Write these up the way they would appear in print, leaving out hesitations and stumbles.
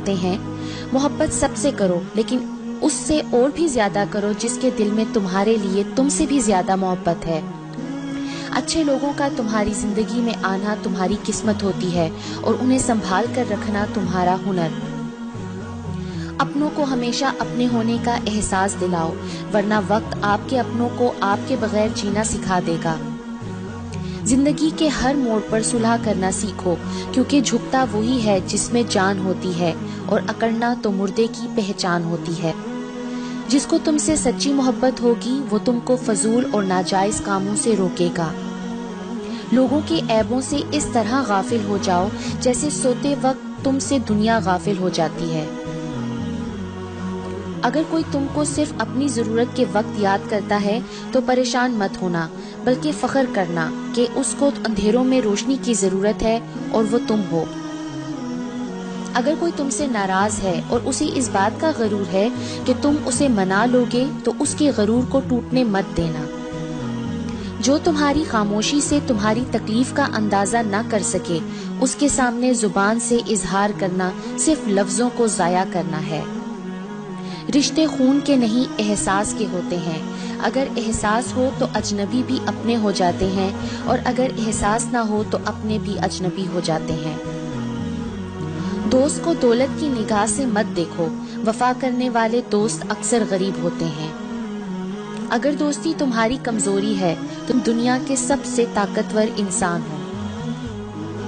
کرتے ہیں، محبت سب سے کرو، لیکن اس سے اور بھی زیادہ کرو جس کے دل میں تمہارے لیے تم سے بھی زیادہ محبت ہے۔ اچھے لوگوں کا تمہاری زندگی میں آنا تمہاری قسمت ہوتی ہے اور انہیں سنبھال کر رکھنا تمہارا ہنر۔ اپنوں کو ہمیشہ اپنے ہونے کا احساس دلاؤ، ورنہ وقت آپ کے اپنوں کو آپ کے بغیر جینا سکھا دے گا۔ زندگی کے ہر موڑ پر صلح کرنا سیکھو، کیونکہ جھکتا وہی ہے جس میں جان ہوتی ہے، اور اکڑنا تو مردے کی پہچان ہوتی ہے۔ جس کو تم سے سچی محبت ہوگی وہ تم کو فضول اور ناجائز کاموں سے روکے گا۔ لوگوں کے عیبوں سے اس طرح غافل ہو جاؤ جیسے سوتے وقت تم سے دنیا غافل ہو جاتی ہے۔ اگر کوئی تم کو صرف اپنی ضرورت کے وقت یاد کرتا ہے تو پریشان مت ہونا، بلکہ فخر کرنا کہ اس کو اندھیروں میں روشنی کی ضرورت ہے اور وہ تم ہو۔ اگر کوئی تم سے ناراض ہے اور اسے اس بات کا غرور ہے کہ تم اسے منا لوگے تو اس کے غرور کو ٹوٹنے مت دینا۔ جو تمہاری خاموشی سے تمہاری تکلیف کا اندازہ نہ کر سکے، اس کے سامنے زبان سے اظہار کرنا صرف لفظوں کو ضائع کرنا ہے۔ رشتے خون کے نہیں احساس کے ہوتے ہیں۔ اگر احساس ہو تو اجنبی بھی اپنے ہو جاتے ہیں، اور اگر احساس نہ ہو تو اپنے بھی اجنبی ہو جاتے ہیں۔ دوست کو دولت کی نگاہ سے مت دیکھو، وفا کرنے والے دوست اکثر غریب ہوتے ہیں۔ اگر دوستی تمہاری کمزوری ہے تم دنیا کے سب سے طاقتور انسان ہو۔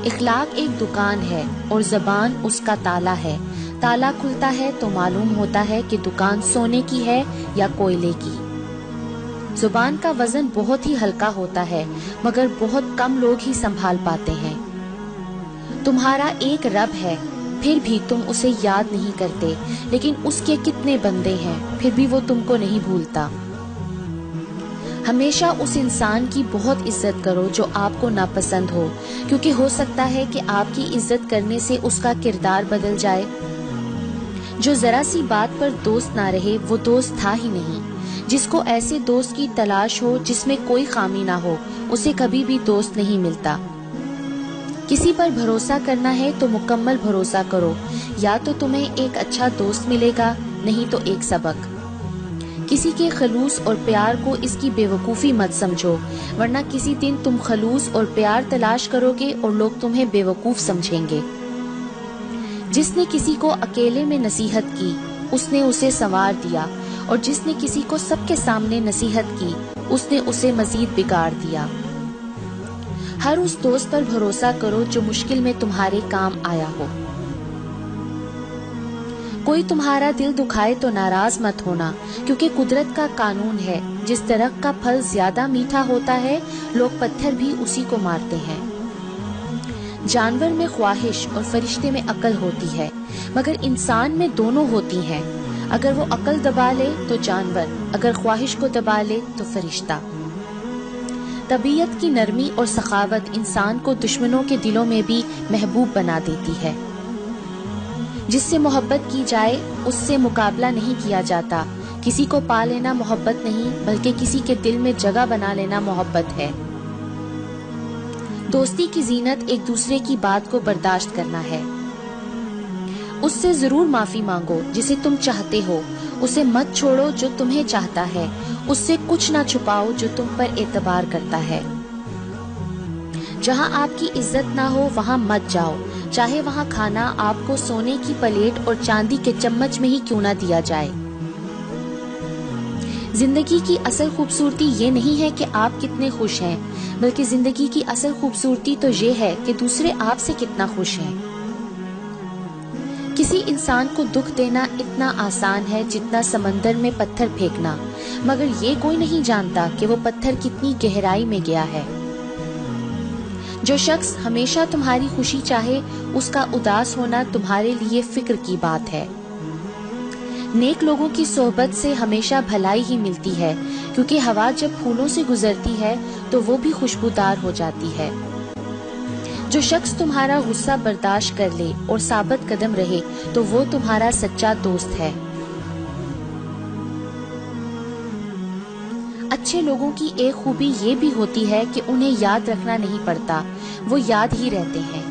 اخلاق ایک دکان ہے اور زبان اس کا تالا ہے۔ تالا کھلتا ہے تو معلوم ہوتا ہے کہ دکان سونے کی ہے یا کوئلے کی۔ زبان کا وزن بہت ہی ہلکا ہوتا ہے، مگر بہت کم لوگ ہی سنبھال پاتے ہیں۔ تمہارا ایک رب ہے، پھر بھی تم اسے یاد نہیں کرتے، لیکن اس کے کتنے بندے ہیں، پھر بھی وہ تم کو نہیں بھولتا۔ ہمیشہ اس انسان کی بہت عزت کرو جو آپ کو ناپسند ہو، کیونکہ ہو سکتا ہے کہ آپ کی عزت کرنے سے اس کا کردار بدل جائے۔ جو ذرا سی بات پر دوست نہ رہے وہ دوست تھا ہی نہیں۔ جس کو ایسے دوست کی تلاش ہو جس میں کوئی خامی نہ ہو، اسے کبھی بھی دوست نہیں ملتا۔ کسی پر بھروسہ کرنا ہے تو مکمل بھروسہ کرو، یا تو تمہیں ایک اچھا دوست ملے گا، نہیں تو ایک سبق۔ کسی کے خلوص اور پیار کو اس کی بے وقوفی مت سمجھو، ورنہ کسی دن تم خلوص اور پیار تلاش کرو گے اور لوگ تمہیں بے وقوف سمجھیں گے۔ جس نے کسی کو اکیلے میں نصیحت کی اس نے اسے سنوار دیا، اور جس نے کسی کو سب کے سامنے نصیحت کی اس نے اسے مزید بگاڑ دیا۔ ہر اس دوست پر بھروسہ کرو جو مشکل میں تمہارے کام آیا ہو۔ کوئی تمہارا دل دکھائے تو ناراض مت ہونا، کیونکہ قدرت کا قانون ہے، جس درخت کا پھل زیادہ میٹھا ہوتا ہے لوگ پتھر بھی اسی کو مارتے ہیں۔ جانور میں خواہش اور فرشتے میں عقل ہوتی ہے، مگر انسان میں دونوں ہوتی ہیں۔ اگر وہ عقل دبا لے تو جانور، اگر خواہش کو دبا لے تو فرشتہ۔ طبیعت کی نرمی اور سخاوت انسان کو دشمنوں کے دلوں میں بھی محبوب بنا دیتی ہے۔ جس سے محبت کی جائے اس سے مقابلہ نہیں کیا جاتا۔ کسی کو پا لینا محبت نہیں، بلکہ کسی کے دل میں جگہ بنا لینا محبت ہے۔ دوستی کی زینت ایک دوسرے کی بات کو برداشت کرنا ہے۔ اس سے ضرور معافی مانگو جسے تم چاہتے ہو، اسے مت چھوڑو جو تمہیں چاہتا ہے، اس سے کچھ نہ چھپاؤ جو تم پر اعتبار کرتا ہے۔ جہاں آپ کی عزت نہ ہو وہاں مت جاؤ، چاہے وہاں کھانا آپ کو سونے کی پلیٹ اور چاندی کے چمچ میں ہی کیوں نہ دیا جائے۔ زندگی کی اصل خوبصورتی یہ نہیں ہے کہ آپ کتنے خوش ہیں، بلکہ زندگی کی اصل خوبصورتی تو یہ ہے کہ دوسرے آپ سے کتنا خوش ہیں۔ کسی انسان کو دکھ دینا اتنا آسان ہے جتنا سمندر میں پتھر پھینکنا، مگر یہ کوئی نہیں جانتا کہ وہ پتھر کتنی گہرائی میں گیا ہے۔ جو شخص ہمیشہ تمہاری خوشی چاہے اس کا اداس ہونا تمہارے لیے فکر کی بات ہے۔ نیک لوگوں کی صحبت سے ہمیشہ بھلائی ہی ملتی ہے، کیونکہ ہوا جب پھولوں سے گزرتی ہے تو وہ بھی خوشبودار ہو جاتی ہے۔ جو شخص تمہارا غصہ برداشت کر لے اور ثابت قدم رہے تو وہ تمہارا سچا دوست ہے۔ اچھے لوگوں کی ایک خوبی یہ بھی ہوتی ہے کہ انہیں یاد رکھنا نہیں پڑتا، وہ یاد ہی رہتے ہیں۔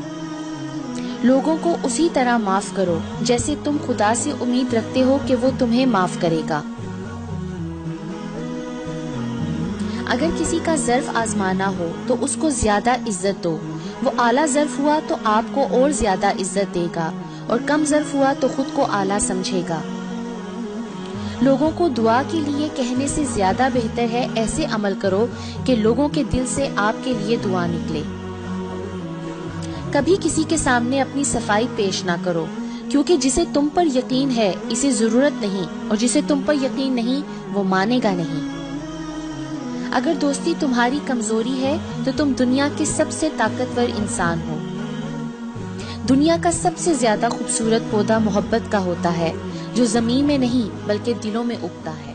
لوگوں کو اسی طرح معاف کرو جیسے تم خدا سے امید رکھتے ہو کہ وہ تمہیں معاف کرے گا۔ اگر کسی کا ظرف آزمانا ہو تو اس کو زیادہ عزت دو، وہ اعلیٰ ظرف ہوا تو آپ کو اور زیادہ عزت دے گا، اور کم ظرف ہوا تو خود کو اعلیٰ سمجھے گا۔ لوگوں کو دعا کے لیے کہنے سے زیادہ بہتر ہے ایسے عمل کرو کہ لوگوں کے دل سے آپ کے لیے دعا نکلے۔ کبھی کسی کے سامنے اپنی صفائی پیش نہ کرو، کیونکہ جسے تم پر یقین ہے اسے ضرورت نہیں، اور جسے تم پر یقین نہیں وہ مانے گا نہیں۔ اگر دوستی تمہاری کمزوری ہے تو تم دنیا کے سب سے طاقتور انسان ہو۔ دنیا کا سب سے زیادہ خوبصورت پودا محبت کا ہوتا ہے، جو زمین میں نہیں بلکہ دلوں میں اگتا ہے۔